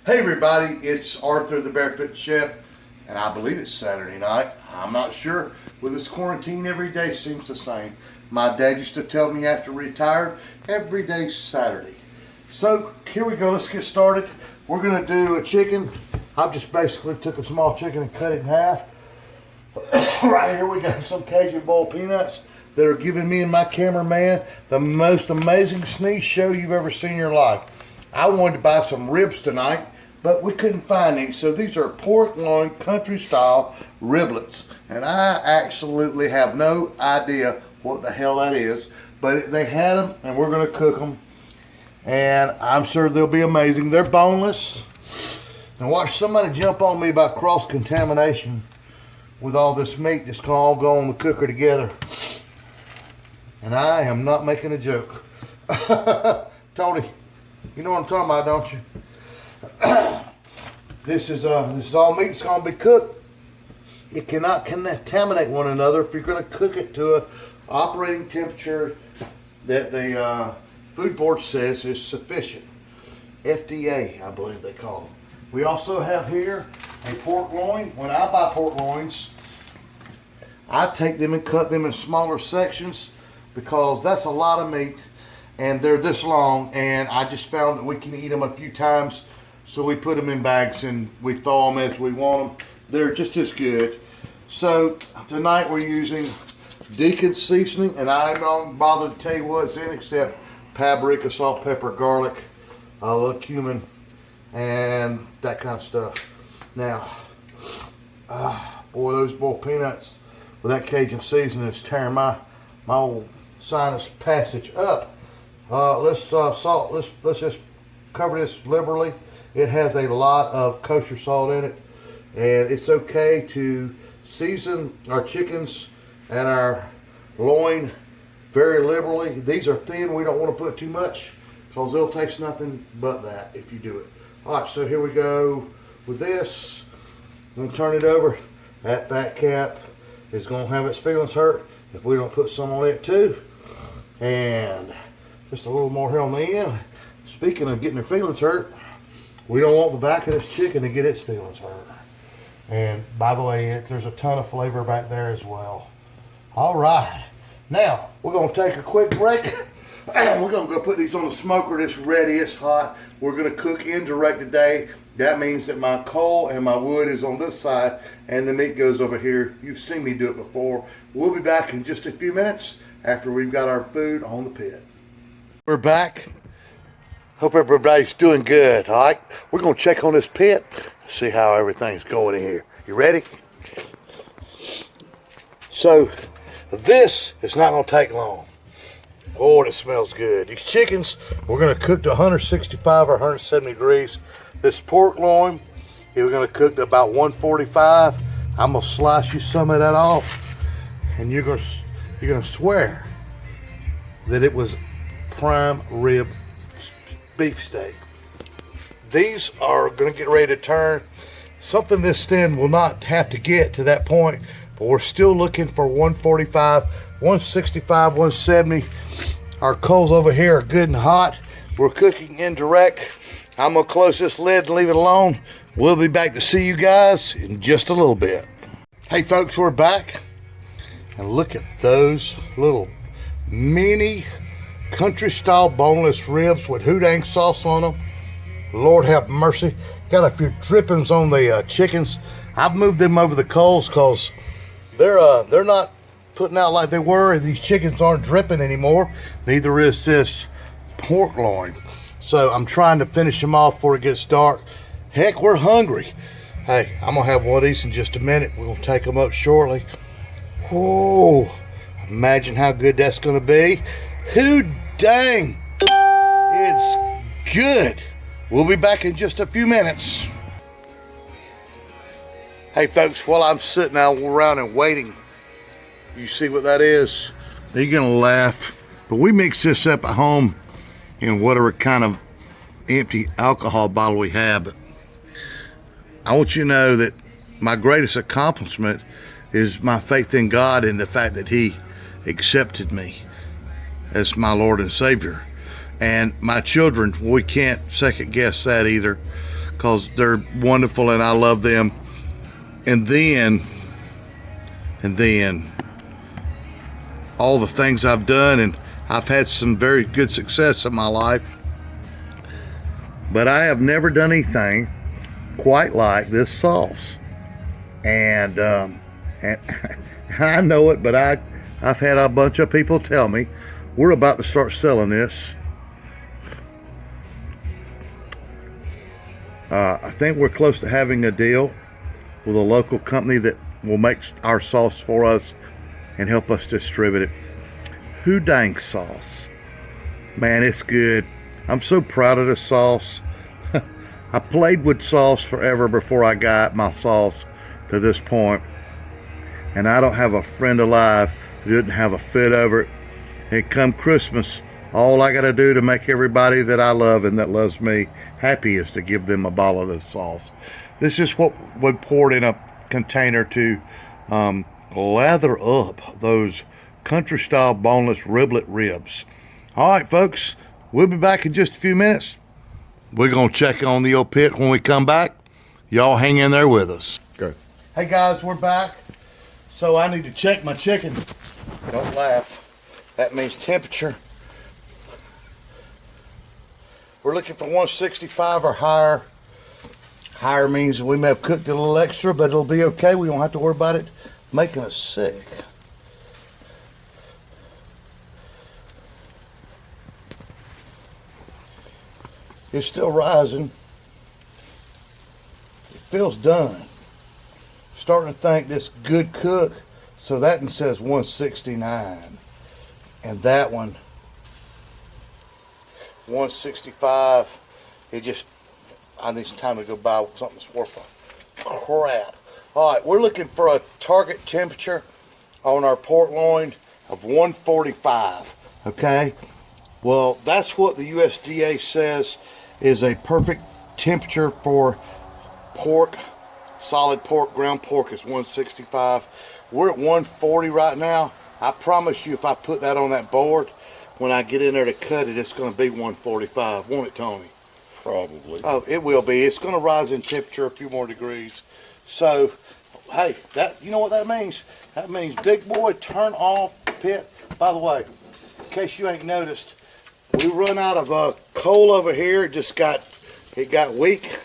Hey everybody, it's Arthur the Barefoot Chef, and I believe it's Saturday night. I'm not sure. With this quarantine, every day seems the same. My dad used to tell me after retired, every day's Saturday. So here we go, let's get started. We're gonna do a chicken. I've just basically took a small chicken and cut it in half. Right here we got some Cajun boiled peanuts that are giving me and my cameraman the most amazing sneeze show you've ever seen in your life. I wanted to buy some ribs tonight, but we couldn't find any. So these are pork loin country style riblets. And I absolutely have no idea what the hell that is. But they had them and we're gonna cook them. And I'm sure they'll be amazing. They're boneless. And watch somebody jump on me about cross-contamination with all this meat just all go on the cooker together. And I am not making a joke. Tony, you know what I'm talking about, don't you? This is all meat that's gonna be cooked. It cannot contaminate one another if you're gonna cook it to a operating temperature that the food board says is sufficient. FDA, I believe they call them. We also have here a pork loin. When I buy pork loins, I take them and cut them in smaller sections because that's a lot of meat and they're this long, and I just found that we can eat them a few times, so we put them in bags and we thaw them as we want them. They're just as good. So tonight we're using Deacon seasoning, and I'm not bothered to tell you what's in except paprika, salt, pepper, garlic, a little cumin, and that kind of stuff. Now, boy, those boiled peanuts with that Cajun seasoning is tearing my old sinus passage up. Let's just cover this liberally. It has a lot of kosher salt in it, and it's okay to season our chickens and our loin very liberally. These are thin. We don't want to put too much because they'll taste nothing but that if you do it. All right, so here we go with this. I'm going to turn it over. That fat cap is going to have its feelings hurt if we don't put some on it too. And just a little more here on the end. Speaking of getting their feelings hurt, we don't want the back of this chicken to get its feelings hurt. And by the way, there's a ton of flavor back there as well. All right, now we're gonna take a quick break. We're gonna go put these on the smoker. It's ready, it's hot. We're gonna cook indirect today. That means that my coal and my wood is on this side and the meat goes over here. You've seen me do it before. We'll be back in just a few minutes after we've got our food on the pit. We're back. Hope everybody's doing good, all right? We're gonna check on this pit, see how everything's going in here. You ready? So, this is not gonna take long. Oh, it smells good. These chickens, we're gonna cook to 165 or 170 degrees. This pork loin, we're gonna cook to about 145. I'm gonna slice you some of that off, and you're gonna swear that it was prime rib beef steak. These are gonna get ready to turn. Something this thin will not have to get to that point, but we're still looking for 145, 165, 170. Our coals over here are good and hot. We're cooking indirect. I'm gonna close this lid and leave it alone. We'll be back to see you guys in just a little bit. Hey folks, we're back. And look at those little mini country style boneless ribs with houdang sauce on them. Lord have mercy. Got a few drippings on the chickens. I've moved them over the coals because they're not putting out like they were. These chickens aren't dripping anymore. Neither is this pork loin. So I'm trying to finish them off before it gets dark. Heck, we're hungry. Hey, I'm gonna have one of these in just a minute. We're gonna take them up shortly. Oh, imagine how good that's gonna be. Who dang, it's good. We'll be back in just a few minutes. Hey folks, while I'm sitting out around and waiting, you see what that is? You're gonna laugh, but we mix this up at home in whatever kind of empty alcohol bottle we have. But I want you to know that my greatest accomplishment is my faith in God and the fact that He accepted me as my Lord and Savior. And my children, we can't second guess that either, because they're wonderful and I love them. And then all the things I've done, and I've had some very good success in my life, but I have never done anything quite like this sauce. And I know it, but I've had a bunch of people tell me we're about to start selling this. I think we're close to having a deal with a local company that will make our sauce for us and help us distribute it. Who dang sauce. Man, it's good. I'm so proud of this sauce. I played with sauce forever before I got my sauce to this point. And I don't have a friend alive who didn't have a fit over it. And come Christmas, all I gotta do to make everybody that I love and that loves me happy is to give them a bottle of this sauce. This is what we poured in a container to lather up those country style boneless riblet ribs. All right, folks, we'll be back in just a few minutes. We're gonna check on the old pit when we come back. Y'all hang in there with us. Go. Hey guys, we're back. So I need to check my chicken. Don't laugh. That means temperature. We're looking for 165 or higher. Higher means we may have cooked a little extra, but it'll be okay. We won't have to worry about it making us sick. It's still rising. It feels done. Starting to think this good cook. So that one says 169. And that one 165. It just, I need some time to go buy something that's worth a crap. All right, we're looking for a target temperature on our pork loin of 145. Okay, well that's what the USDA says is a perfect temperature for pork. Solid pork, ground pork is 165. We're at 140 right now. I promise you, if I put that on that board, when I get in there to cut it, it's going to be 145, won't it, Tony? Probably. Oh, it will be. It's going to rise in temperature a few more degrees. So, hey, that, you know what that means? That means, big boy, turn off the pit. By the way, in case you ain't noticed, we run out of coal over here. It got weak.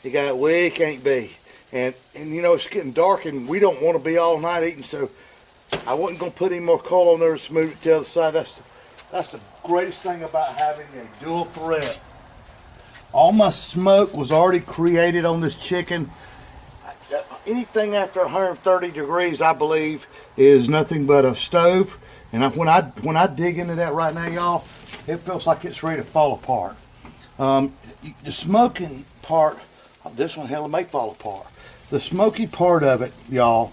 It got weak, ain't be. And you know, it's getting dark and we don't want to be all night eating, so I wasn't going to put any more coal on there to smooth it to the other side. That's the greatest thing about having a dual thread. All my smoke was already created on this chicken. Anything after 130 degrees, I believe, is nothing but a stove. And when I dig into that right now, y'all, it feels like it's ready to fall apart. The smoking part, this one, hell, it may fall apart. The smoky part of it, y'all,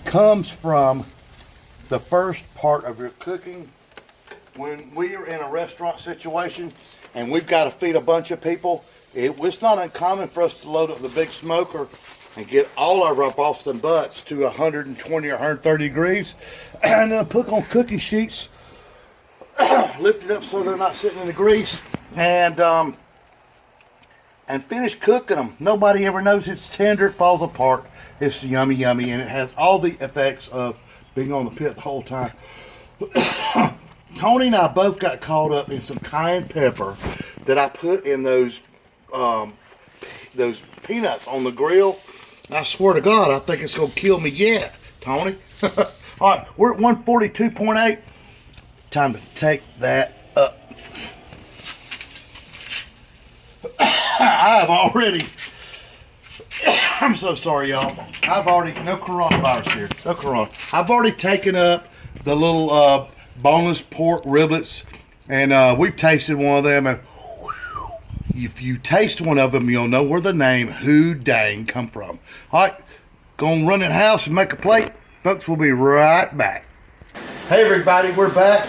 comes from the first part of your cooking. When we are in a restaurant situation and we've got to feed a bunch of people, it's not uncommon for us to load up the big smoker and get all of our Boston butts to 120 or 130 degrees, and then put on cookie sheets, lift it up so they're not sitting in the grease, and finish cooking them. Nobody ever knows it's tender, it falls apart. It's yummy, yummy, and it has all the effects of being on the pit the whole time. Tony and I both got caught up in some cayenne pepper that I put in those peanuts on the grill. I swear to God, I think it's gonna kill me yet, Tony. All right, we're at 142.8. Time to take that up. I have already, I'm so sorry, y'all. No coronavirus here, no corona. I've already taken up the little boneless pork riblets, and we've tasted one of them, and if you taste one of them, you'll know where the name Who Dang come from. All right, gonna run in the house and make a plate. Folks, we'll be right back. Hey everybody, we're back.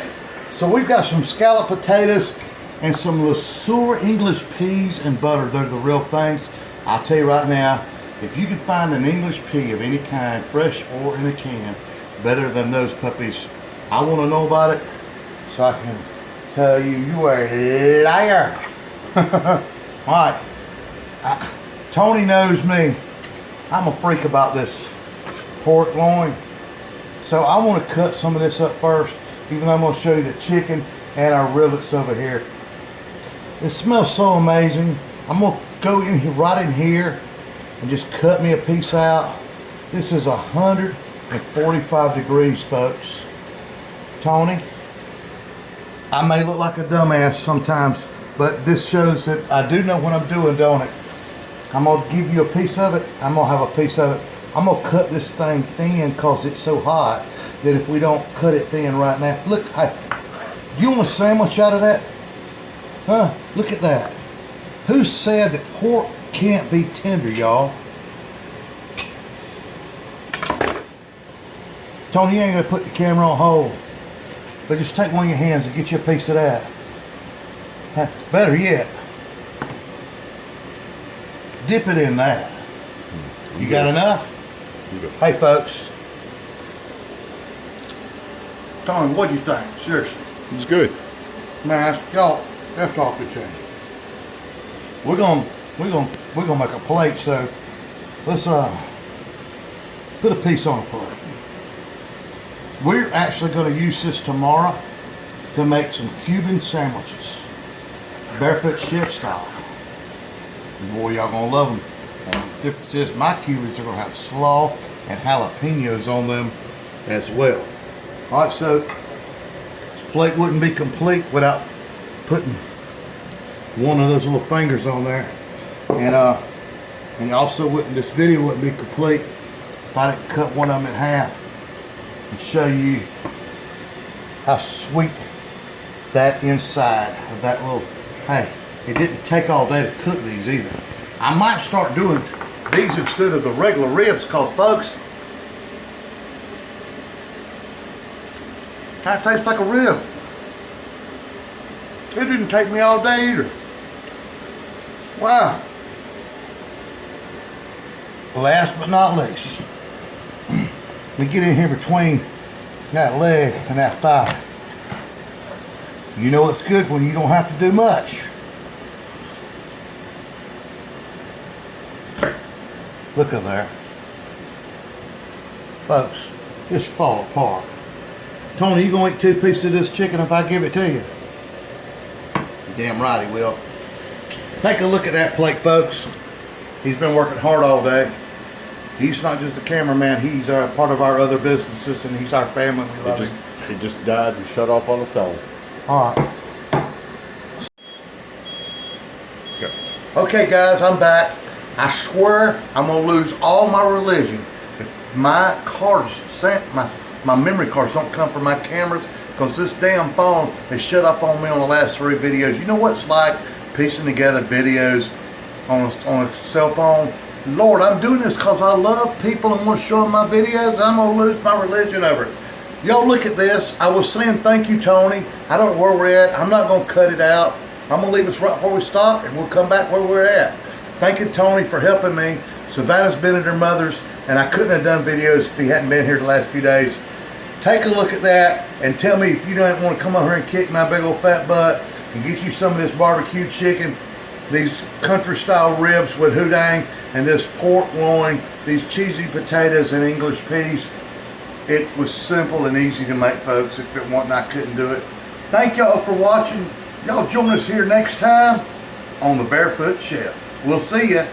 So we've got some scalloped potatoes and some Le Sueur English peas and butter. They're the real things. I'll tell you right now, if you can find an English pea of any kind, fresh or in a can, better than those puppies, I want to know about it so I can tell you you are a liar. All right, Tony knows me. I'm a freak about this pork loin. So I want to cut some of this up first, even though I'm going to show you the chicken and our rivets over here. It smells so amazing. I'm going to go in here, right in here, and just cut me a piece out. This is 145 degrees, folks. Tony, I may look like a dumbass sometimes, but this shows that I do know what I'm doing, don't it? I'm going to give you a piece of it. I'm going to have a piece of it. I'm going to cut this thing thin because it's so hot that if we don't cut it thin right now. Look, hey, you want a sandwich out of that? Huh? Look at that. Who said that pork can't be tender, y'all? Tony, you ain't going to put the camera on hold. But just take one of your hands and get you a piece of that. Better yet, dip it in that. You got enough? Hey folks, Tony, what do you think? Seriously. It's good. Man, y'all, that's off the chain. We're gonna make a plate, so let's put a piece on a plate. We're actually gonna use this tomorrow to make some Cuban sandwiches. Barefoot chef style. Boy, y'all gonna love them. The difference is my Cubans are gonna have slaw and jalapenos on them as well. All right, so this plate wouldn't be complete without putting one of those little fingers on there, and also wouldn't, this video wouldn't be complete if I didn't cut one of them in half and show you how sweet that inside of that little. Hey, it didn't take all day to cook these either. I might start doing these instead of the regular ribs, because folks, that tastes like a rib. It didn't take me all day either. Wow. Last but not least, we get in here between that leg and that thigh. You know it's good when you don't have to do much. Look at there. Folks, just fall apart. Tony, you gonna eat 2 pieces of this chicken if I give it to you? Damn right he will. Take a look at that plate, folks. He's been working hard all day. He's not just a cameraman, he's part of our other businesses, and he's our family. We love him. It just died and shut off on its own. All right. Okay guys, I'm back. I swear I'm gonna lose all my religion if my cards, my memory cards don't come from my cameras, because this damn phone has shut off on me on the last 3 videos. You know what it's like piecing together videos on a cell phone? Lord, I'm doing this because I love people and want to show them my videos. I'm gonna lose my religion over it. Y'all look at this. I was saying thank you, Tony. I don't know where we're at. I'm not gonna cut it out. I'm gonna leave us right where we stopped, and we'll come back where we're at. Thank you, Tony, for helping me. Savannah's been at her mother's, and I couldn't have done videos if he hadn't been here the last few days. Take a look at that and tell me if you don't want to come over here and kick my big old fat butt and get you some of this barbecue chicken, these country style ribs with houdang, and this pork loin, these cheesy potatoes and English peas. It was simple and easy to make, folks. If it wasn't, I couldn't do it. Thank y'all for watching. Y'all join us here next time on the Barefoot Chef. We'll see ya.